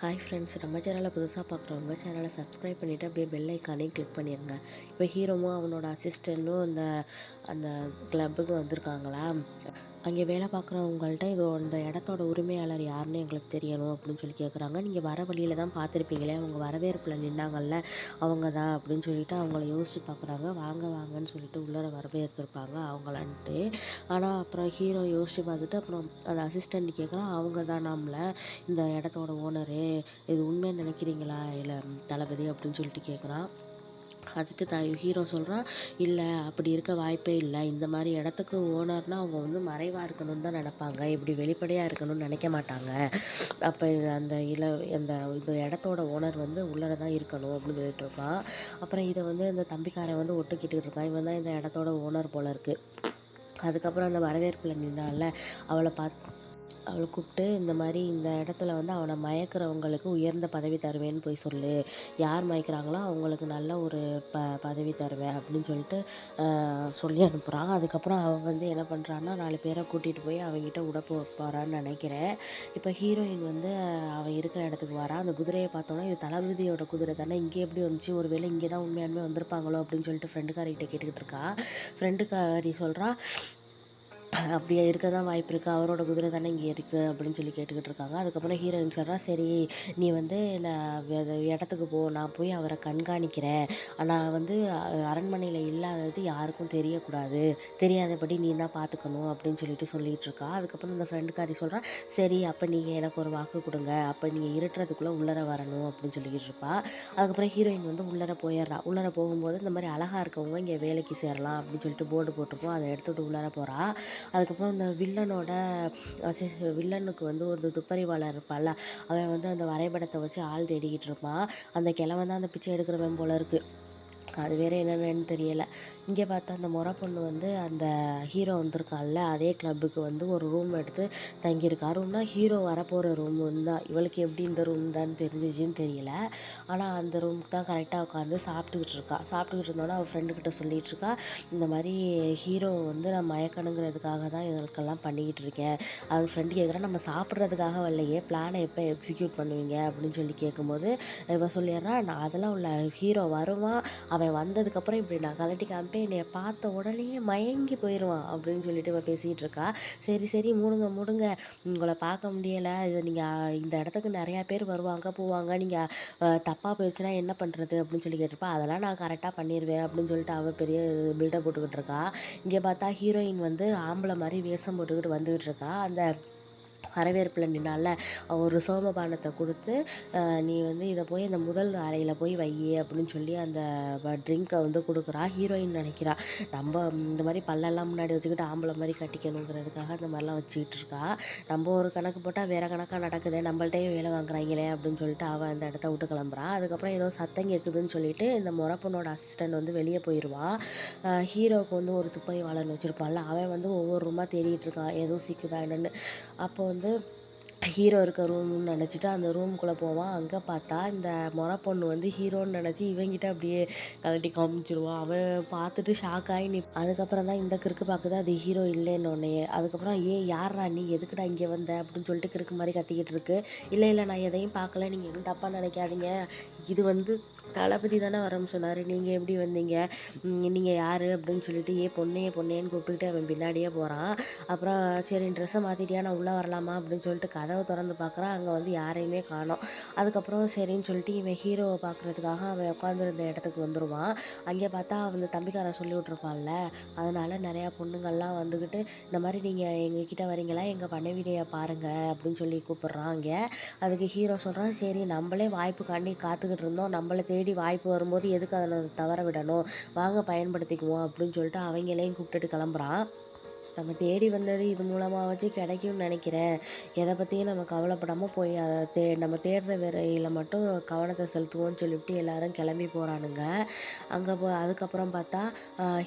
Hi friends, நம்ம சேனலை புதுசாக பார்க்குறவங்க சேனலை சப்ஸ்கிரைப் பண்ணிவிட்டு அப்படியே பெல் ஐக்கானையும் கிளிக் பண்ணிடுங்க. இப்போ ஹீரோவும் அவனோட அசிஸ்டண்ட்டும் அந்த அந்த கிளப்புக்கு வந்திருக்காங்களா. அங்கே வேலை பார்க்குறவங்கள்ட்ட இந்த இடத்தோட உரிமையாளர் யாருன்னு எங்களுக்கு தெரியணும் அப்படின்னு சொல்லி கேட்குறாங்க. நீங்கள் வர வழியில் தான் பார்த்துருப்பீங்களே, அவங்க வரவேற்பில் நின்னாங்கல்ல, அவங்க தான் அப்படின்னு சொல்லிட்டு அவங்கள யோசிச்சு பார்க்குறாங்க. வாங்க வாங்கன்னு சொல்லிட்டு உள்ளார வரவேற்றிருப்பாங்க அவங்களான்ட்டு. ஆனால் அப்புறம் ஹீரோ யோசிச்சு பார்த்துட்டு அப்புறம் அந்த அசிஸ்டண்ட் கேட்குறான், அவங்க தான் நம்மள இந்த இடத்தோட ஓனரு, இது உண்மைன்னு நினைக்கிறீங்களா இல்லை தளபதி அப்படின்னு சொல்லிட்டு கேட்குறான். அதுக்கு ஹீரோ சொல்கிறான், இல்லை அப்படி இருக்க வாய்ப்பே இல்லை. இந்த மாதிரி இடத்துக்கு ஓனர்னால் அவங்க வந்து மறைவாக இருக்கணும்னு தான் நினப்பாங்க, இப்படி வெளிப்படையாக இருக்கணும்னு நினைக்க மாட்டாங்க. அப்போ அந்த அந்த இந்த இடத்தோட ஓனர் வந்து உள்ளர தான் இருக்கணும் அப்படின்னு சொல்லிட்டு இருப்பான். அப்புறம் இதை வந்து இந்த தம்பிக்காரன் வந்து ஒட்டுக்கிட்டு இருக்கான், இவன் தான் இந்த இடத்தோட ஓனர் போல இருக்குது. அதுக்கப்புறம் அந்த வரவேற்பில் நின்னால அவளை கூப்பிட்டு, இந்த மாதிரி இந்த இடத்துல வந்து அவனை மயக்கிறவங்களுக்கு உயர்ந்த பதவி தருவேன்னு போய் சொல்லு, யார் மயக்கிறாங்களோ அவங்களுக்கு நல்ல ஒரு பதவி தருவேன் அப்படின்னு சொல்லிட்டு சொல்லி அனுப்புகிறான். அதுக்கப்புறம் அவன் வந்து என்ன பண்ணுறான்னா 4 பேரை கூட்டிகிட்டு போய் அவங்ககிட்ட விட போகிறான்னு நினைக்கிறேன். இப்போ ஹீரோயின் வந்து அவன் இருக்கிற இடத்துக்கு வரான். அந்த குதிரையை பார்த்தோன்னா, இது தளபதியோட குதிரை தானே, இங்கே எப்படி வந்துச்சு, ஒரு வேளை இங்கே தான் உண்மையானுமே வந்திருப்பாங்களோ அப்படின்னு சொல்லிட்டு ஃப்ரெண்டுக்காரிகிட்ட கேட்டுக்கிட்டு இருக்கா. ஃப்ரெண்டுக்காரி சொல்கிறா, அப்படியே இருக்க தான் வாய்ப்பு இருக்குது, அவரோட குதிரை தானே இங்கே இருக்குது அப்படின்னு சொல்லி கேட்டுக்கிட்டு இருக்காங்க. அதுக்கப்புறம் ஹீரோயின் சொல்கிறா, சரி நீ வந்து நான் இடத்துக்கு போ, நான் போய் அவரை கண்காணிக்கிறேன், ஆனால் வந்து அரண்மனையில் இல்லாதது யாருக்கும் தெரியக்கூடாது, தெரியாதபடி நீ தான் பார்த்துக்கணும் அப்படின்னு சொல்லிட்டு இருக்கா. அதுக்கப்புறம் இந்த ஃப்ரெண்டுக்காரி சொல்கிறா, சரி அப்போ நீங்கள் எனக்கு ஒரு வாக்கு கொடுங்க, அப்போ நீங்கள் இருட்டுறதுக்குள்ளே உள்ளர வரணும் அப்படின்னு சொல்லிக்கிட்டு இருப்பா. அதுக்கப்புறம் ஹீரோயின் வந்து உள்ளர போயிடுறா. உள்ளர போகும்போது இந்த மாதிரி அழகாக இருக்கவங்க இங்கே வேலைக்கு சேரலாம் அப்படின்னு சொல்லிட்டு போர்டு போட்டிருப்போம், அதை எடுத்துகிட்டு உள்ளர போகிறா. அதுக்கப்புறம் இந்த வில்லனுக்கு வந்து ஒரு துப்பறிவாளர் இருப்பான்ல, அவன் வந்து அந்த வரைபடத்தை வச்சு ஆள் தேடிக்கிட்டு இருப்பான். அந்த கிழவன் தான் அந்த பிச்சை எடுக்கிறவன் போல இருக்குது. அது வேறு என்னென்னு தெரியலை. இங்கே பார்த்தா அந்த முறை பொண்ணு வந்து அந்த ஹீரோ வந்திருக்கான்ல அதே கிளப்புக்கு வந்து ஒரு ரூம் எடுத்து தங்கியிருக்கா. ரூம்னா ஹீரோ வரப்போகிற ரூமுன்னு தான். இவளுக்கு எப்படி இந்த ரூம் தான் தெரிஞ்சிச்சின்னு தெரியல. ஆனால் அந்த ரூமுக்கு தான் கரெக்டாக உட்காந்து சாப்பிட்டுக்கிட்டு இருந்தோன்னா அவள் ஃப்ரெண்டுக்கிட்ட சொல்லிகிட்டு இருக்கா, இந்த மாதிரி ஹீரோ வந்து நான் மயக்கணுங்கிறதுக்காக தான் இதற்கெல்லாம் பண்ணிக்கிட்டு இருக்கேன். அது ஃப்ரெண்டு கேட்குறா, நம்ம சாப்பிட்றதுக்காக வரலையே, பிளானை எப்போ எக்ஸிக்யூட் பண்ணுவீங்க அப்படின்னு சொல்லி கேட்கும்போது இவன் சொல்லிடுறா, நான் அதெல்லாம் உள்ள ஹீரோ வருவான், அவன் வந்ததுக்கப்புறம் இப்படி நான் கழட்டி காமிப்பேன், என்னைய பார்த்த உடனேயே மயங்கி போயிடுவான் அப்படின்னு சொல்லிட்டு இவன் பேசிகிட்டு இருக்கா. சரி சரி மூடுங்க, உங்களை பார்க்க முடியலை, இது நீங்கள் இந்த இடத்துக்கு நிறையா பேர் வருவாங்க போவாங்க, நீங்கள் தப்பாக போயிடுச்சுன்னா என்ன பண்ணுறது அப்படின்னு சொல்லி கேட்டிருப்பா. அதெல்லாம் நான் கரெக்டாக பண்ணிடுவேன் அப்படின்னு சொல்லிட்டு அவள் பெரிய பில்டப் போட்டுக்கிட்டு இருக்கா. இங்கே பார்த்தா ஹீரோயின் வந்து ஆம்பளை மாதிரி வேஷம் போட்டுக்கிட்டு வந்துக்கிட்டு இருக்கா. அந்த வரவேற்பில் நின்னால ஒரு சோமபானத்தை கொடுத்து, நீ வந்து இதை போய் இந்த முதல் அறையில் போய் வை அப்படின்னு சொல்லி அந்த ட்ரிங்கை வந்து கொடுக்குறா. ஹீரோயின் நினைக்கிறா, நம்ம இந்த மாதிரி பல்லெல்லாம் முன்னாடி வச்சுக்கிட்டு ஆம்பளை மாதிரி கட்டிக்கணுங்கிறதுக்காக அந்த மாதிரிலாம் வச்சுக்கிட்டு இருக்கா. நம்ம ஒரு கணக்கு போட்டால் வேறு கணக்காக நடக்குது, நம்மள்ட்டே வேலை வாங்குறாங்களே அப்படின்னு சொல்லிட்டு அவள் அந்த இடத்த விட்டு கிளம்புறா. அதுக்கப்புறம் ஏதோ சத்தம் கேட்குதுன்னு சொல்லிட்டு இந்த முறப்பனோட அசிஸ்டண்ட் வந்து வெளியே போயிடுவான். ஹீரோவுக்கு வந்து ஒரு துப்பாக்கிவாளன் வச்சுருப்பான்ல, அவன் வந்து ஒவ்வொரு ரூமாக தேடிட்டு இருக்கான், எதுவும் சிக்குதா என்னன்னு. அப்போ வந்து ஹீரோ இருக்க ரூம்னு நினச்சிட்டு அந்த ரூமுக்குள்ளே போவான். அங்கே பார்த்தா இந்த முறை பொண்ணு வந்து ஹீரோன்னு நினச்சி இவங்கிட்ட அப்படியே கழட்டி காமிச்சிருவான். அவன் பார்த்துட்டு ஷாக் ஆகி அதுக்கப்புறம் தான் இந்த கிறுக்கு பார்க்குது அது ஹீரோ இல்லைன்னொன்னே. அதுக்கப்புறம் யார்ரா நீ, எதுக்குடா இங்கே வந்த அப்படின்னு சொல்லிட்டு கிறுக்கு மாதிரி கத்திக்கிட்டு இருக்கு. இல்லை நான் எதையும் பார்க்கல, நீங்கள் எதுவும் தப்பாக நினைக்காதீங்க, இது வந்து தளபதி தானே வரேன்னு சொன்னார், நீங்கள் எப்படி வந்தீங்க, நீங்கள் யார் அப்படின்னு சொல்லிட்டு பொண்ணேன்னு கூப்பிட்டுக்கிட்டு அவன் பின்னாடியே போகிறான். அப்புறம் சரி ட்ரெஸ்ஸை மாற்றிட்டியா, நான் உள்ளே வரலாமா அப்படின்னு சொல்லிட்டு கதவை திறந்து பார்க்குறான். அங்கே வந்து யாரையுமே காணோம். அதுக்கப்புறம் சரின்னு சொல்லிட்டு இவன் ஹீரோவை பார்க்குறதுக்காக அவன் உட்காந்துருந்த இடத்துக்கு வந்துடுவான். அங்கே பார்த்தா அவன் தம்பிக்காரன் சொல்லி விட்ருப்பான்ல, அதனால் நிறையா பொண்ணுங்கள்லாம் வந்துக்கிட்டு இந்த மாதிரி நீங்கள் எங்ககிட்ட வரீங்களா, எங்கள் மனைவியை பாருங்கள் அப்படின்னு சொல்லி கூப்பிட்றான். அங்கே அதுக்கு ஹீரோ சொல்கிறான், சரி நம்மளே வாய்ப்புக்காண்டி காத்துக்கிட்டு இருந்தோம், நம்மளை தேடி வாய்ப்பு வரும்போது எதுக்கு அதை தவற விடணும், வாங்க பயன்படுத்திக்குவோம் அப்படின்னு சொல்லிட்டு அவங்களையும் கூப்பிட்டுட்டு கிளம்புறான். நம்ம தேடி வந்தது இது மூலமாக வச்சு கிடைக்கும்னு நினைக்கிறேன், எதை பற்றியும் நம்ம கவலைப்படாமல் போய் அதை நம்ம தேடுற வேலையில் மட்டும் கவனத்தை செலுத்துவோம்னு சொல்லிவிட்டு எல்லாரும் கிளம்பி போகிறானுங்க. அங்கே அதுக்கப்புறம் பார்த்தா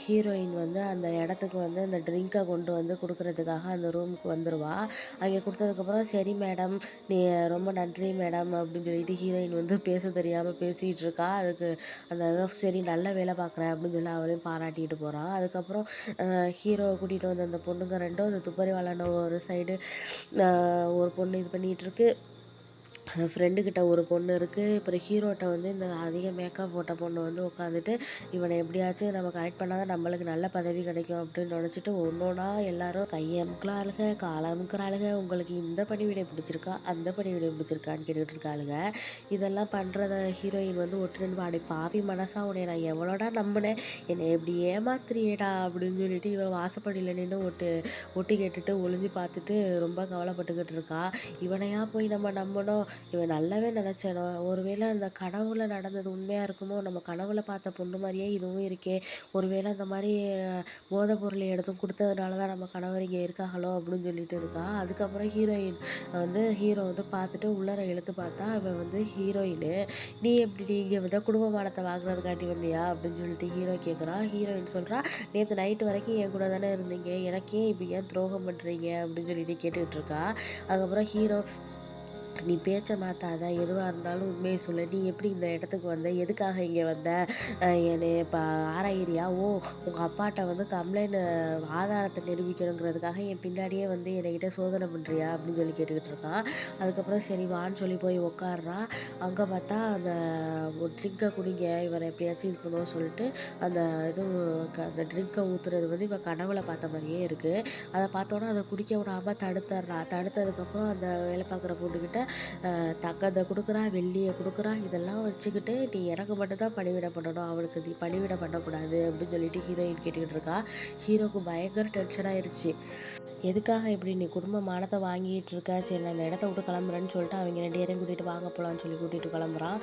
ஹீரோயின் வந்து அந்த இடத்துக்கு வந்து அந்த ட்ரிங்கை கொண்டு வந்து கொடுக்கறதுக்காக அந்த ரூமுக்கு வந்துடுவா. அங்கே கொடுத்ததுக்கப்புறம் சரி மேடம், நீ ரொம்ப நன்றி மேடம் அப்படின்னு சொல்லிட்டு ஹீரோயின் வந்து பேச தெரியாமல் பேசிகிட்டு இருக்கா. அதுக்கு அந்த சரி நல்ல வேலை பார்க்குறேன் அப்படின்னு சொல்லி அவளையும் பாராட்டிட்டு போகிறான். அதுக்கப்புறம் ஹீரோவை கூட்டிகிட்டு வந்து அந்த பொண்ணுங்க ரெண்டும் அந்த துப்பறிவாளான ஒரு சைடு ஒரு பொண்ணு இது பண்ணிகிட்ருக்கு. ஃப்ரெண்டுக்கிட்ட ஒரு பொண்ணு இருக்கு. அப்புறம் ஹீரோட்ட வந்து இந்த அதிக மேக்கப் போட்ட பொண்ணு வந்து உட்காந்துட்டு, இவன எப்படியாச்சும் நம்ம கரெக்ட் பண்ணா தான் நம்மளுக்கு நல்ல பதவி கிடைக்கும் அப்படின்னு நெனச்சுட்டு ஒண்ணொன்னா எல்லாரும் கைய அமுக்குறாளுக, கால அமுக்குறாளுக. உங்களுக்கு இந்த பணிவிடை பிடிச்சிருக்கா? அந்த பணிவிடை பிடிச்சிருக்கான்னு கேட்டுட்டு இருக்காளுக. இதெல்லாம் பண்றத ஹீரோயின் வந்து ஒட்டு நின்னு "அட பாவி மனசா உன்னைய நான் எவ்வளோடா நம்புனேன். என்னைய இப்படி ஏமாத்துறியேடா" அப்படின்னு சொல்லிட்டு இவ வாசப்படியில நின்னு ஒட்டு கேட்டுட்டு ஒளிஞ்சு பார்த்துட்டு ரொம்ப கவலைப்பட்டுக்கிட்டு இருக்கா. இவனையா போய் நம்ம நம்புனோம். இவன் நல்லவே நினைச்சேனோ! ஒருவேளை இந்த கனவுல நடந்தது உண்மையா இருக்குமோ! நம்ம கனவுல பார்த்த பொண்ணு மாரியே இதுவும் இருக்கே! ஒருவேளை இந்த மாரி போதை பொருள் எதுவும் குடுத்ததுனால தான் நம்ம கணவர் இங்க இருக்காங்களோ! அப்படின்னு சொல்லிட்டு இருக்கா. அதுக்கப்புறம் ஹீரோயின் வந்து ஹீரோ வந்து பார்த்துட்டு உள்ளார இழுத்து பார்த்தா, அவன் வந்து ஹீரோயினு. "நீ எப்படிடி இங்க வந்து குடும்ப மானத்த வாங்குறதுக்காண்டி வந்தியா?" அப்படின்னு சொல்லிட்டு ஹீரோ கேட்குறான். ஹீரோயின் சொல்றா, "நேத்து நைட்டு வரைக்கும் என் கூட தானே இருந்தீங்க. எனக்கு ஏன் இப்படி ஏன் துரோகம் பண்றீங்க?" அப்படின்னு சொல்லிட்டு கேட்டுக்கிட்டு இருக்கா. அதுக்கப்புறம் ஹீரோ நீ பேச்ச மாத்தாத. எதுவா இருந்தாலும் உண்மைய சொல்லு. நீ எப்படி இந்த இடத்துக்கு வந்த? எதுக்காக இங்க வந்த? என்னைய இப்ப ஆராயிறியா? ஓ! உங்க அப்பாட்ட வந்து கம்ப்ளைண்ட் ஆதாரத்த நிரூபிக்கணுங்கிறதுக்காக என் பின்னாடியே வந்து என்கிட்ட சோதனை பண்றியா? அப்படின்னு சொல்லி கேட்டுக்கிட்டு இருக்கான். அதுக்கப்புறம் சரி வான்னு சொல்லி போய் உட்கார்றான். அங்க பார்த்தா அந்த ஒரு ட்ரிங்க குடிங்க. இவர எப்படியாச்சும் இது பண்ணுவோம் சொல்லிட்டு, அந்த இது அந்த ட்ரிங்க ஊத்துறது வந்து இவ கனவுல பார்த்த மாரியே இருக்கு. அத பார்த்தோனே அத குடிக்க விடாம தடுத்தர்றா. தடுத்ததுக்கப்புறம் அந்த வேலை பார்க்குற பொண்ணுகிட்ட தங்கத்த குடுக்குறா, வெள்ளிய குடுக்குறா. இதெல்லாம் வச்சுக்கிட்டு, "நீ எனக்கு மட்டும் தான் பணிவிடை பண்ணணும். அவளுக்கு நீ பணிவிடை பண்ணக்கூடாது." அப்படின்னு சொல்லிட்டு ஹீரோயின் கேட்டுக்கிட்டு இருக்கா. ஹீரோக்கு பயங்கர டென்ஷன் ஆயிருச்சு. எதுக்காக இப்படி நீ குடும்ப மானத்த வாங்கிட்டு இருக்க? சரி நான் இந்த இடத்த விட்டு கிளம்புறேன்னு சொல்லிட்டு அவங்க 2 பேரையும் கூட்டிட்டு வாங்க போலான்னு சொல்லி கூட்டிட்டு கிளம்புறான்.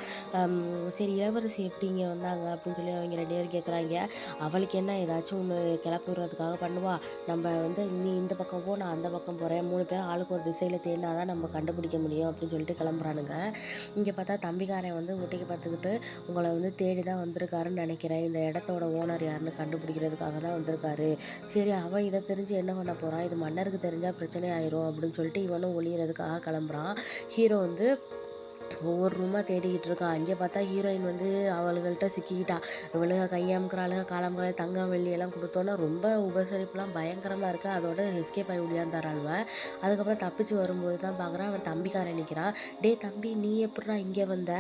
சரி இளவரசி எப்படி இங்க வந்தாங்க? அப்படின்னு சொல்லி அவங்க 2 பேரும் கேட்குறாய்ங்க. அவளுக்கு என்ன ஏதாச்சும் ஒண்ணு கிளப்பி விடுறதுக்காக பண்ணுவா. நம்ம வந்து நீ இந்த பக்கம் போ, நான் அந்த பக்கம் போறேன். 3 பேரும் ஆளுக்கு ஒரு திசையில தேடினா தான் நம்ம கண்டுபிடிக்க முடியும் அப்படின்னு சொல்லிட்டு கிளம்புறானுங்க. இங்க பார்த்தா தம்பிக்காரன் வந்து ஒட்டிக்கு பார்த்துக்கிட்டு, உங்கள வந்து தேடி தான் வந்திருக்காருன்னு நினைக்கிறேன். இந்த இடத்தோட ஓனர் யாருன்னு கண்டுபிடிக்கிறதுக்காக தான் வந்திருக்காரு. சரி அவன் இத தெரிஞ்சு என்ன பண்ண போறான்? இது மன்னருக்கு தெரிஞ்சா பிரச்சனை ஆயிரும் அப்படின்னு சொல்லிட்டு இவனும் ஒளியறதுக்காக கிளம்புறான். ஹீரோ வந்து ஒவ்வொரு ரூமா தேடிக்கிட்டு இருக்கான். இங்க பார்த்தா ஹீரோயின் வந்து அவளுகள்ட்ட சிக்கிக்கிட்டா. இவளுக கை அமுக்குறாளுக, கால் அமுக்குறாளுக, தங்கம், வெள்ளி எல்லாம் குடுத்தோனே ரொம்ப உபசரிப்புலாம் பயங்கரமா இருக்கு. அதோட எஸ்கேப் ஆகி ஒடியாந்தாராளுவ. அதுக்கப்புறம் தப்பிச்சு வரும்போது தான் பார்க்குறான், அவன் தம்பிக்காரன் நிக்கிறான். "டேய் தம்பி நீ எப்புட்றா இங்க வந்த?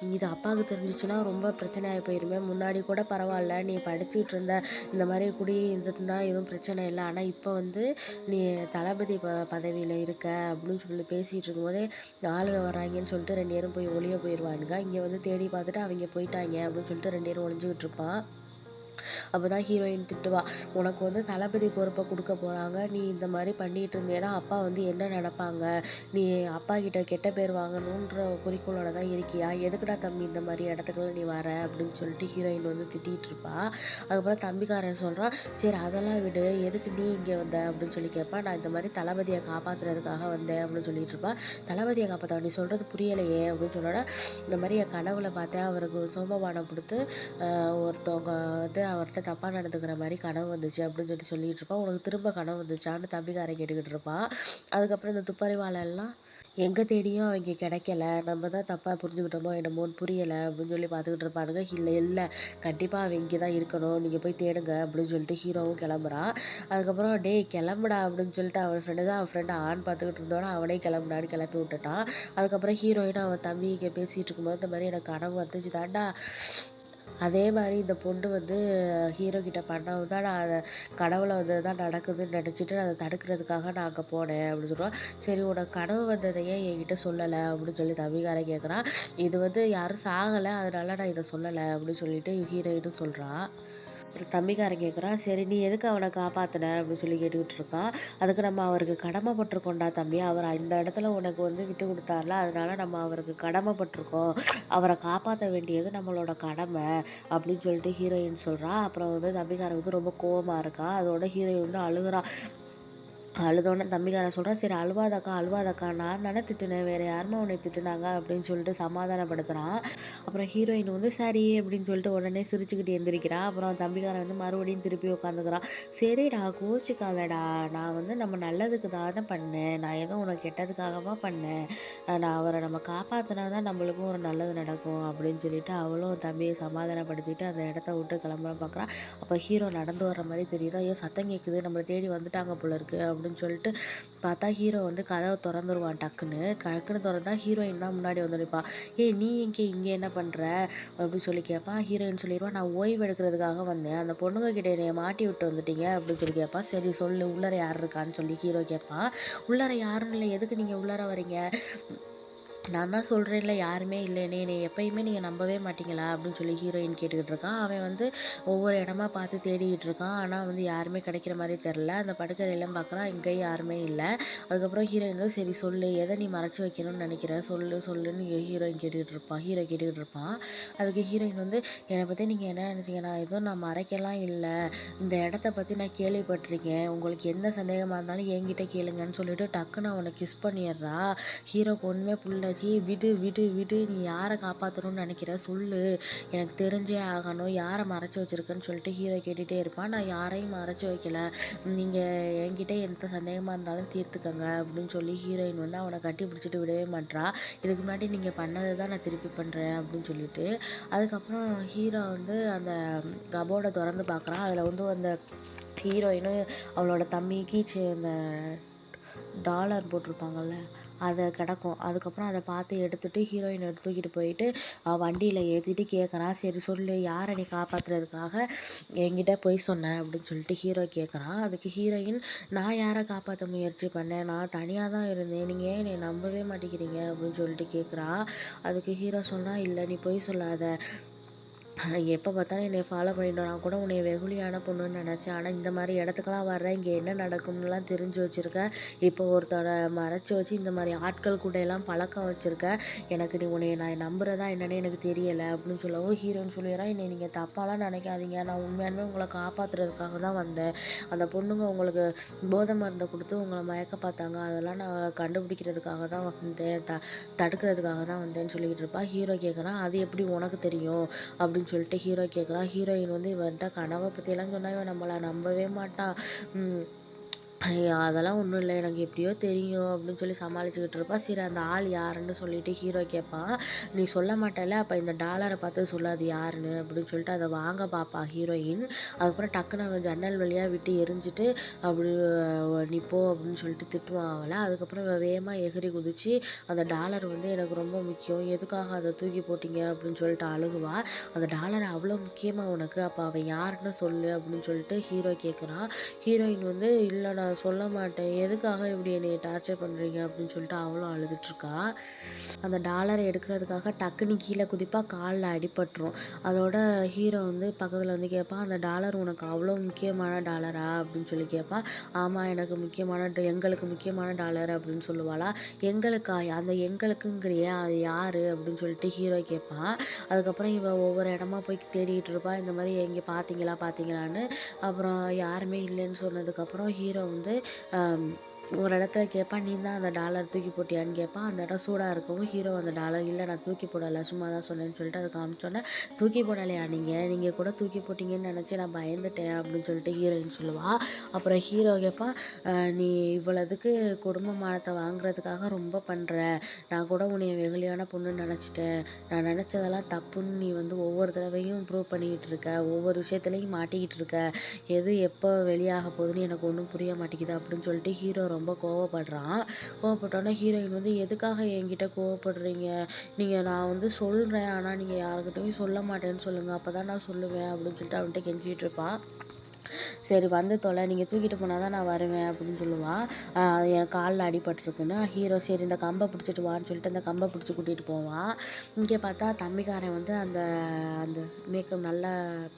இது அப்பாவுக்கு தெரிஞ்சுச்சுன்னா ரொம்ப பிரச்சனை ஆயி போயிருமே. முன்னாடி கூட பரவால்ல. நீ படிச்சுட்டு இருந்த. இந்த மாரி குடி இருந்திருந்தா எதுவும் பிரச்சனை இல்ல. ஆனா இப்ப வந்து நீ தளபதி பதவியில இருக்க." அப்படின்னு சொல்லி பேசிட்டு இருக்கும்போதே ஆளுக வர்றாய்ங்கன்னு சொல்லிட்டு 2 பேரும் போய் ஒளிய போயிருவானுங்க. இங்க வந்து தேடி பார்த்துட்டு அவைங்க போயிட்டாய்ங்க அப்படின்னு சொல்லிட்டு 2 பேரும் ஒளிஞ்சுகிட்டு இருப்பான். அப்பதான் ஹீரோயின் திட்டுவா. "உனக்கு வந்து தளபதி பொறுப்ப குடுக்க போறாங்க. நீ இந்த மாரி பண்ணிட்டு இருந்தேன்னா, அப்பா வந்து என்ன நெனப்பாங்க? நீ அப்பா கிட்ட கெட்ட பேர் வாங்கணுன்ற குறிக்கோளோட தான் இருக்கியா? எதுக்குடா தம்பி இந்த மாரி இடத்துக்குலாம் நீ வர?" அப்படின்னு சொல்லிட்டு ஹீரோயின் வந்து திட்டிட்டு இருப்பா. அதுக்கப்புறம் தம்பிக்காரன் சொல்றான், "சரி அதெல்லாம் விடு. எதுக்கு நீ இங்க வந்த?" அப்படின்னு சொல்லி கேட்பான். "நான் இந்த மாரி தளபதிய காப்பாத்துறதுக்காக வந்தேன்." அப்படின்னு சொல்லிட்டு இருப்பான். "தளபதிய காப்பாத்தவா? நீ சொல்றது புரியலையே." அப்படின்னு சொன்னோனே, "இந்த மாரி என் கனவுல பார்த்தேன். அவருக்கு சோமபானம் குடுத்து ஒருத்தவங்க வந்து அவர்ட்ட தப்பா நடந்துக்கிற மாரி கனவு வந்துச்சு அப்படின்னு சொல்லிட்டு இருப்பான். "உனக்கு திரும்ப கனவு வந்துச்சான்னு?" தம்பிக்காரன் கேட்டுக்கிட்டு இருப்பான். அதுக்கப்புறம் இந்த துப்பறிவாளன்லாம் எங்க தேடியும் அவைங்க கிடைக்கல. நம்ம தான் தப்பா புரிஞ்சுக்கிட்டோமோ என்னமோன்னு புரியல அப்படின்னு சொல்லி பார்த்துக்கிட்டு இருப்பானுங்க. "இல்ல, இல்ல கண்டிப்பா அவன் இங்க தான் இருக்கணும். நீங்க போய் தேடுங்க." அப்படின்னு சொல்லிட்டு ஹீரோவும் கிளம்புறான். அதுக்கப்புறம் "டேய் கிளம்புடா" அப்படின்னு சொல்லிட்டு அவன் ஃப்ரெண்ட் ஆன்னு பார்த்துக்கிட்டு இருந்தோனே அவனே கிளம்புடான்னு கிளப்பி விட்டுட்டான். அதுக்கப்புறம் ஹீரோயினும் அவன் தம்பிங்க பேசிட்டு இருக்கும்போது, "இந்த மாரி எனக்கு கனவு வந்துச்சு தான்டா. அதே மாரி இந்த பொண்ணு வந்து ஹீரோ கிட்ட பண்ணவும் தான் நான் அத கனவுல வந்தது தான் நடக்குதுன்னு நெனச்சுட்டு அத தடுக்கிறதுக்காக நான் அங்க போனேன்." அப்படின்னு சொல்லுவான். "சரி உனக்கு கனவு வந்தத ஏன் என்கிட்ட சொல்லல?" அப்படின்னு சொல்லி தம்பிக்காரன் கேட்குறான். "இது வந்து யாரும் சாகல. அதனால நான் இத சொல்லல." அப்படின்னு சொல்லிட்டு ஹீரோயினும் சொல்றா. அப்புறம் தம்பிக்காரன் கேட்குறான், "சரி நீ எதுக்கு அவன காப்பாத்துன?" அப்படின்னு சொல்லி கேட்டுக்கிட்டு இருக்கான். "அதுக்கு நம்ம அவருக்கு கடமைப்பட்டுருக்கோம்டா தம்பி. அவர் இந்த இடத்துல உனக்கு வந்து விட்டு குடுத்தார்ல, அதனால நம்ம அவருக்கு கடமைப்பட்டுருக்கோம். அவர காப்பாத்த வேண்டியது நம்மளோட கடமை." அப்படின்னு சொல்லிட்டு ஹீரோயின் சொல்றா. அப்புறம் வந்து தம்பிக்காரன் வந்து ரொம்ப கோவமா இருக்கான். அதோட ஹீரோயின் வந்து அழுகுறா. அழுதோனே தம்பிக்காரன் சொல்றான், "சரி அழுவாதக்கா, அழுவாதக்கா. நான் தானே திட்டுனேன். வேற யாரும்மா உன்னைய திட்டுனாங்க?" அப்படின்னு சொல்லிட்டு சமாதானப்படுத்துறான். அப்புறம் ஹீரோயின் வந்து சரி அப்படின்னு சொல்லிட்டு உடனே சிரிச்சுக்கிட்டு எந்திரிக்கிறா. அப்புறம் தம்பிக்காரன் வந்து மறுபடியும் திருப்பி உட்காந்துக்கிறான். "சரிடா கோவிச்சுக்காதடா. நான் வந்து நம்ம நல்லதுக்கு தானே பண்ணேன். நான் ஏதோ உனக்கு கெட்டதுக்காகவா பண்ணேன். நான் அவர நம்ம காப்பாத்துனா தான் நம்மளுக்கும் ஒரு நல்லது நடக்கும்." அப்படின்னு சொல்லிட்டு அவளும் தம்பிய சமாதானப்படுத்திட்டு அந்த இடத்த விட்டு கிளம்ப பார்க்குறா. அப்ப ஹீரோ நடந்து வர்ற மாரி தெரியுது. "ஐயோ! சத்தம் கேட்குது. நம்மள தேடி வந்துட்டாங்க போல இருக்கு." அப்படின்னு சொல்லிட்டு பார்த்தா ஹீரோ வந்து கதவை திறந்துருவான் டக்குன்னு. டக்குன்னு தொறந்தா ஹீரோயின் தான் முன்னாடி வந்து நிப்பா. "ஏய் நீ இங்கே என்ன பண்ற?" அப்படின்னு சொல்லி கேட்பான். ஹீரோயின் சொல்லிருவா, "நான் ஓய்வு எடுக்கிறதுக்காக வந்தேன். அந்த பொண்ணுங்க கிட்ட என்னைய மாட்டி விட்டு வந்துட்டீங்க" அப்படின்னு சொல்லி கேட்பா. "சரி சொல்லு உள்ளார யார் இருக்கான்னு?" சொல்லி ஹீரோ கேட்பான். "உள்ளார யாரும் இல்ல. எதுக்கு நீங்க உள்ளார வரீங்க?" நான் தான் சொல்றேன்ல யாருமே இல்லன்னு. என்னைய எப்பயுமே நீங்க நம்பவே மாட்டீங்களா? அப்படின்னு சொல்லி ஹீரோயின் கேட்டுக்கிட்டு இருக்கான். அவன் வந்து ஒவ்வொரு இடமா பார்த்து தேடிக்கிட்டு இருக்கான். ஆனா வந்து யாருமே கிடைக்கிற மாரி தெர்ல. அந்த படுக்கறையெல்லாம் பார்க்குறான். இங்கேயும் யாருமே இல்ல. அதுக்கப்புறம் ஹீரோயின் வந்து சரி சொல்லு. எத நீ மறைச்சு வைக்கணும்னு நினைக்கிற? சொல்லு சொல்லுன்னு ஹீரோ கேட்டுக்கிட்டு இருப்பான். அதுக்கு ஹீரோயின் வந்து என்னை பத்தி நீங்க என்ன நினைச்சீங்க? நான் எதுவும் மறைக்கலாம் இல்ல. இந்த இடத்த பத்தி நான் கேள்விப்பட்டிருக்கேன். உங்களுக்கு எந்த சந்தேகமா இருந்தாலும் என்கிட்ட கேளுங்கன்னு சொல்லிட்டு டக்குன்னு அவன கிஸ் பண்ணிடுறா. ஹீரோக்கு ஒண்ணுமே புரியல. "ச்சீ விடு, விடு, விடு. நீ யார காப்பாத்தணும்னு நெனைக்கிற? சொல்லு. எனக்கு தெரிஞ்சே ஆகணும். யார மறைச்சு வச்சிருக்கன்னு?" சொல்லிட்டு ஹீரோ கேட்டுட்டே இருப்பான். "நான் யாரையும் மறைச்சு வைக்கல. நீங்க என்கிட்ட எந்த சந்தேகமா இருந்தாலும் தீர்த்துக்கங்க" அப்படின்னு சொல்லி ஹீரோயின் வந்து அவன கட்டி பிடிச்சுட்டு விடவே மாட்றா. "இதுக்கு முன்னாடி நீங்க பண்ணத தான் நான் திருப்பி பண்றேன்" அப்படின்னு சொல்லிட்டு. அதுக்கப்புறம் ஹீரோ வந்து அந்த கபோர்ட தொறந்து பார்க்குறான். அதுல வந்து அந்த ஹீரோயினும் அவளோட தம்பி அந்த டாலர் போட்டிருப்பாங்கல்ல, அத கிடக்கும். அதுக்கப்புறம் அத பார்த்து எடுத்துட்டு ஹீரோயின் தூக்கிட்டு போயிட்டு வண்டியில ஏத்திட்டு கேட்குறான். "சரி சொல்லு, யார நீ காப்பாத்துறதுக்காக என்கிட்ட பொய் சொன்ன?" அப்படின்னு சொல்லிட்டு ஹீரோ கேட்குறான். அதுக்கு ஹீரோயின், "நான் யார காப்பாத்த முயற்சி பண்ணேன்? நான் தனியா தான் இருந்தேன். நீங்க ஏன் என்னைய நம்பவே மாட்டேங்கிறீங்க?" அப்படின்னு சொல்லிட்டு கேட்குறா. அதுக்கு ஹீரோ சொல்றான், "இல்ல நீ பொய் சொல்லாத. எப்போ பார்த்தாலும் என்னைய ஃபாலோ பண்ணிட்டு நான் கூட உன்னைய வெகுளியான பொண்ணுன்னு நினச்சேன். ஆனா இந்த மாரி இடத்துக்குலாம் வர்ற, இங்க என்ன நடக்கும்னுலாம் தெரிஞ்சு வச்சிருக்க. இப்போ ஒருத்தர மறைச்சு வச்சு இந்த மாரி ஆட்கள் கூட எல்லாம் பழக்கம் வச்சிருக்க. எனக்கு உன்னைய நான் நம்புறதா என்னன்னே எனக்கு தெரியல" அப்படின்னு சொல்லவும் ஹீரோன்னு சொல்லிடுறா, "என்னைய நீங்க தப்பாலாம் நினைக்காதீங்க. நான் உண்மையாலுமே உங்கள காப்பாத்துறதுக்காக தான் வந்தேன். அந்த பொண்ணுங்க உங்களுக்கு போதை மருந்த குடுத்து உங்கள மயக்க பார்த்தாங்க. அதெல்லாம் நான் கண்டுபிடிக்கிறதுக்காக தான் வந்தேன். தடுக்கிறதுக்காக தான் வந்தேன்னு" சொல்லிக்கிட்டு இருப்பா. ஹீரோ கேட்குறான், "அது எப்படி உனக்கு தெரியும்?" அப்படின்னு சொல்லிட்டு ஹீரோ கேட்குறான். ஹீரோயின் வந்து இவன்ட்ட கனவ பத்தியெல்லாம் சொன்னா இவன் நம்மள நம்பவே மாட்டான். ம். அதெல்லாம் ஒண்ணும் இல்ல. எனக்கு எப்படியோ தெரியும் அப்படின்னு சொல்லி சமாளிச்சுக்கிட்டு இருப்பா. சரி அந்த ஆள் யாருன்னு சொல்லிட்டு ஹீரோ கேட்பான். "நீ சொல்ல மாட்டல்ல, அப்ப இந்த டாலர பார்த்து சொல்லு அது யாருன்னு" அப்படின்னு சொல்லிட்டு அத வாங்க பார்ப்பா ஹீரோயின். அதுக்கப்புறம் டக்குனு அவன் ஜன்னல் வழியா விட்டு எறிஞ்சுட்டு, அப்படி "நீ போ" அப்படின்னு சொல்லிட்டு திட்டுவான் அவள. அதுக்கப்புறம் இவ வேகமா எகிறி குதிச்சு, "அந்த டாலர் வந்து எனக்கு ரொம்ப முக்கியம். எதுக்காக அத தூக்கி போட்டீங்க?" அப்படின்னு சொல்லிட்டு அழுகுவா. "அந்த டாலர் அவ்வளோ முக்கியமா உனக்கு? அப்ப அவன் யாருன்னு சொல்லு" அப்படின்னு சொல்லிட்டு ஹீரோ கேட்குறான். ஹீரோயின் வந்து, "இல்ல நான் சொல்ல மாட்டேன். எதுக்காக இப்படி என்னைய டார்ச்சர் பண்றீங்க?" அப்படின்னு சொல்லிட்டு அவளும் அழுதுட்டுருக்கா. அந்த டாலர எடுக்கிறதுக்காக டக்குன்னு கீழ குதிப்பா. கால்ல அடிபட்டுரும். அதோட ஹீரோ வந்து பக்கத்துல வந்து கேட்பான், "அந்த டாலர் உனக்கு அவ்வளோ முக்கியமான டாலரா?" அப்படின்னு சொல்லி கேட்பான். "ஆமா எனக்கு முக்கியமான எங்களுக்கு முக்கியமான டாலர்" அப்படின்னு சொல்லுவாளா. "எங்களுக்கா? அந்த எங்களுக்குங்கிறியே அது யாரு?" அப்படின்னு சொல்லிட்டு ஹீரோ கேட்பான். அதுக்கப்புறம் இவ ஒவ்வொரு இடமா போய் தேடிக்கிட்டு இருப்பா. இந்த மாரி எங்க பார்த்தீங்களா பார்த்தீங்களான்னு. அப்புறம் யாருமே இல்லைன்னு சொன்னதுக்கப்புறம் ஹீரோ வந்து ஒரு இடத்துல கேட்பான், "நீ தான் அந்த டாலர் தூக்கி போட்டியான்னு?" கேட்பான். அந்த இடம் சூடா இருக்கவும் ஹீரோ அந்த டாலர், "இல்ல நான் தூக்கி போடல. சும்மா தான் சொன்னேன்னு" சொல்லிட்டு அத காமிச்சோனே, "தூக்கி போடலையா நீங்க? நீங்க கூட தூக்கி போட்டீங்கன்னு நினைச்சு நான் பயந்துட்டேன்" அப்படின்னு சொல்லிட்டு ஹீரோயின் சொல்லுவா. அப்புறம் ஹீரோ கேட்பான், "நீ இவ்வளதுக்கு குடும்ப மானத்த வாங்குறதுக்காக ரொம்ப பண்ற. நான் கூட உன்னைய வெகுளியான பொண்ணுன்னு நினைச்சுட்டேன். நான் நினைச்சதெல்லாம் தப்புன்னு நீ வந்து ஒவ்வொரு தடவையும் ப்ரூவ் பண்ணிக்கிட்டு இருக்க. ஒவ்வொரு விஷயத்துலயும் மாட்டிக்கிட்டு இருக்க. எது எப்போ வெளியாக போகுதுன்னு எனக்கு ஒண்ணும் புரிய மாட்டேங்குது" அப்படின்னு சொல்லிட்டு ஹீரோ ரொம்ப கோவப்படுறான். கோவப்பட்டோனே ஹீரோயின் வந்து, "எதுக்காக என்கிட்ட கோவப்படுறீங்க? நான் வந்து சொல்றேன். ஆனா நீங்க யார்கிட்டயும் சொல்ல மாட்டேன்னு சொல்லுங்க. அப்பதான் நான் சொல்லுவேன்" அப்படின்னு சொல்லிட்டு அவன்ட்ட கெஞ்சிட்டு இருப்பா. "சரி வந்து தொல. நீங்க தூக்கிட்டு போனா தான் நான் வருவேன்" அப்படின்னு சொல்லுவா. அ என் கால்ல அடிபட்டுருக்குன்னு. ஹீரோ சரி இந்த கம்ப பிடிச்சிட்டு வான்னு சொல்லிட்டு அந்த கம்ப பிடிச்சு கூட்டிட்டு போவான். இங்க பார்த்தா தம்பிக்காரன் வந்து அந்த அந்த மேக்கப் நல்லா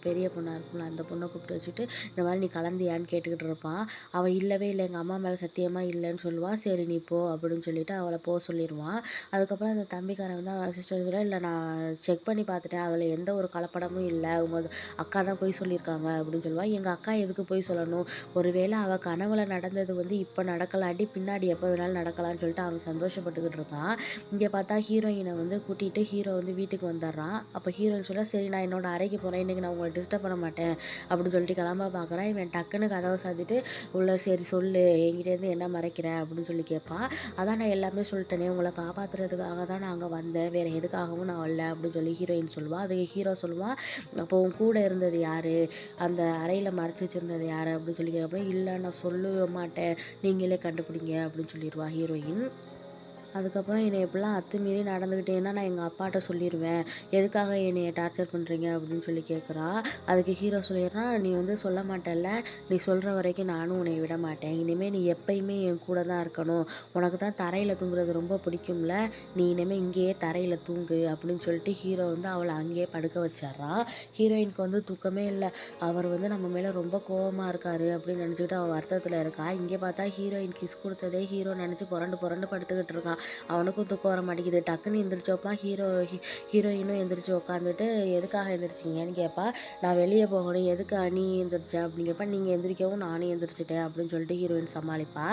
பெரிய பொண்ணா இருக்கும்ல, அந்த பொண்ண கூப்பிட்டு வச்சுட்டு, இந்த மாரி "நீ கலந்தியான்னு?" கேட்டுக்கிட்டு இருப்பான். அவ இல்லவே இல்ல. எங்க அம்மா மேல சத்தியமா இல்லன்னு சொல்லுவா. "சரி நீ போ" அப்படின்னு சொல்லிட்டு அவள சொல்லிருவான். அதுக்கப்புறம் அந்த தம்பிக்காரன் வந்து அவன் சிஸ்டர் சொல்ல, "இல்ல நான் செக் பண்ணி பார்த்துட்டேன். அதுல எந்த ஒரு கலப்படமும் இல்ல. உங்க அக்கா தான் பொய் சொல்லியிருக்காங்க" அப்படின்னு சொல்லுவா. "எங்க அக்கா எதுக்கு பொய் சொல்லணும்? ஒருவேளை அவ கனவுல நடந்தது வந்து இப்ப நடக்கலாட்டி பின்னாடி எப்ப வேணாலும் நடக்கலாம்னு" சொல்லிட்டு அவன் சந்தோஷப்பட்டுக்கிட்டு இருக்கான். இங்க பார்த்தா ஹீரோயின வந்து கூட்டிட்டு ஹீரோ வந்து வீட்டுக்கு வந்துடுறான். அப்ப ஹீரோயின் சொல்றா, "சரி நான் என்னோட அறைக்கு போறேன். இன்னைக்கு நான் உங்கள டிஸ்டர்ப் பண்ண மாட்டேன்" அப்படின்னு சொல்லிட்டு கிளம்ப பார்க்குறான். இவன் டக்குன்னு கதவ சாத்திட்டு உள்ள, "சரி சொல்லு. என்கிட்டேருந்து என்ன மறைக்கிற?" அப்படின்னு சொல்லி கேட்பான். "அதான் நான் எல்லாமே சொல்லிட்டேனே. உங்கள காப்பாத்துறதுக்காக தான் நான் அங்க வந்தேன். வேற எதுக்காகவும் நான் வரல" அப்படின்னு சொல்லி ஹீரோயின் சொல்லுவா. அதுக்கு ஹீரோ சொல்லுவான், "அப்போ உன் கூட இருந்தது யாரு? அந்த அறையில மறைச்சு வச்சிருந்தது யாரு அப்படின்னு சொல்லி கேட்குறப்ப, இல்ல நான் சொல்லவே மாட்டேன். நீங்களே கண்டுபிடிங்க அப்படின்னு சொல்லிருவா ஹீரோயின். அதுக்கப்புறம் என்னைய இப்படிலாம் அத்துமீறி நடந்துக்கிட்டேன்னா நான் எங்கள் அப்பாட்ட சொல்லிருவேன். எதுக்காக என்னைய டார்ச்சர் பண்ணுறீங்க அப்படின்னு சொல்லி கேட்குறா. அதுக்கு ஹீரோ சொல்லிடுறான், நீ வந்து சொல்ல மாட்டல்ல, நீ சொல்கிற வரைக்கும் நானும் உன்னை விட மாட்டேன். இனிமேல் நீ எப்பயுமே என் கூட தான் இருக்கணும். உனக்கு தான் தரையில் தூங்குறது ரொம்ப பிடிக்கும்ல, நீ இனிமேல் இங்கேயே தரையில் தூங்கு அப்படின்னு சொல்லிட்டு ஹீரோ வந்து அவளை அங்கேயே படுக்க வச்சிட்றான். ஹீரோயினுக்கு வந்து தூக்கமே இல்லை. அவர் வந்து நம்ம மேலே ரொம்ப கோவமாக இருக்காரு அப்படின்னு நினச்சிக்கிட்டு அவள் வருத்தத்தில் இருக்கா. இங்கே பார்த்தா ஹீரோயின் கிஸ் கொடுத்ததே ஹீரோ நினச்சி புரண்டு புரண்டு படுத்துக்கிட்டு இருக்கான். அவனுக்கும் தூக்கம் வர மாட்டேங்குது. டக்குன்னு எந்திரிச்சு வைப்பான். ஹீரோயினும் எந்திரிச்சு உட்காந்துட்டு, எதுக்காக எந்திரிச்சிங்கன்னு கேட்பா. நான் வெளியே போகணும். எதுக்கா நீ எந்திரிச்ச அப்படின்னு கேட்பா. நீங்கள் எந்திரிக்கவும் நானும் எந்திரிச்சிட்டேன் அப்படின்னு சொல்லிட்டு ஹீரோயின் சமாளிப்பா.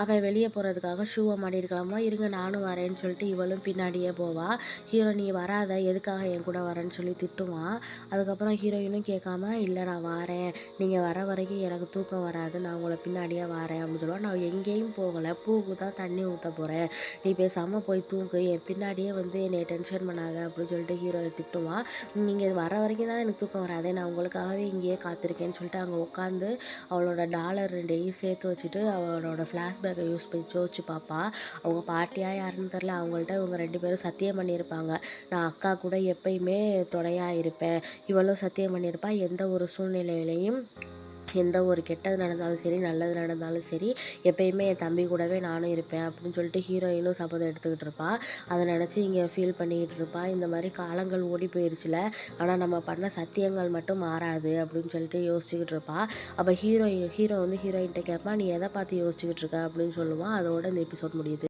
அவன் வெளியே போகிறதுக்காக ஷூவை மாட்டிட்டு கிளம்புவா. இருங்க நானும் வரேன்னு சொல்லிட்டு இவளும் பின்னாடியே போவா. ஹீரோ நீ வராத, எதுக்காக என் கூட வரேன்னு சொல்லி திட்டுவான். அதுக்கப்புறம் ஹீரோயினும் கேட்காம, இல்லை நான் வாரேன், நீங்கள் வர வரைக்கும் எனக்கு தூக்கம் வராது, நான் உங்களை பின்னாடியே வாரேன் அப்படின்னு சொல்லுவாள். நான் எங்கேயும் போகலை, பூவுக்கு தான் தண்ணி ஊற்ற போகிறேன், நீ பேசாமல் போய் தூங்கு, என் பின்னாடியே வந்து என்னை டென்ஷன் பண்ணாத அப்படின்னு சொல்லிட்டு ஹீரோ திட்டுவான். நீங்கள் வர வரைக்கும் தான் எனக்கு தூக்கம் வராதே, நான் உங்களுக்காகவே இங்கேயே காத்திருக்கேன்னு சொல்லிட்டு அங்கே உட்காந்து அவளோட டாலர் 2 சேர்த்து வச்சுட்டு அவளோட ஃப்ளாஷ்பேக்கை யோசிச்சு பார்ப்பா. அவங்க பாட்டியா யாருன்னு தெரில, அவங்கள்ட்ட இவங்க 2 பேரும் சத்தியம் பண்ணியிருப்பாங்க, நான் அக்கா கூட எப்பயுமே துணையாக இருப்பேன். இவளும் சத்தியம் பண்ணியிருப்பா, எந்த ஒரு சூழ்நிலையிலையும் எந்த ஒரு கெட்டது நடந்தாலும் சரி, நல்லது நடந்தாலும் சரி, எப்பயுமே என் தம்பி கூடவே நானும் இருப்பேன் அப்படின்னு சொல்லிட்டு ஹீரோயினும் சபதம் எடுத்துக்கிட்டு இருப்பா. அதை நினச்சி இங்கே ஃபீல் பண்ணிக்கிட்டு இருப்பா. இந்த மாதிரி காலங்கள் ஓடி போயிருச்சுல, ஆனால் நம்ம பண்ண சத்தியங்கள் மட்டும் மாறாது அப்படின்னு சொல்லிட்டு யோசிச்சுக்கிட்டு இருப்பா. அப்போ ஹீரோ வந்து ஹீரோயின்கிட்ட கேட்பான், நீ எதை பார்த்து யோசிச்சுக்கிட்டு இருக்க அப்படின்னு சொல்லுவான். அதோட இந்த எபிசோட் முடியுது.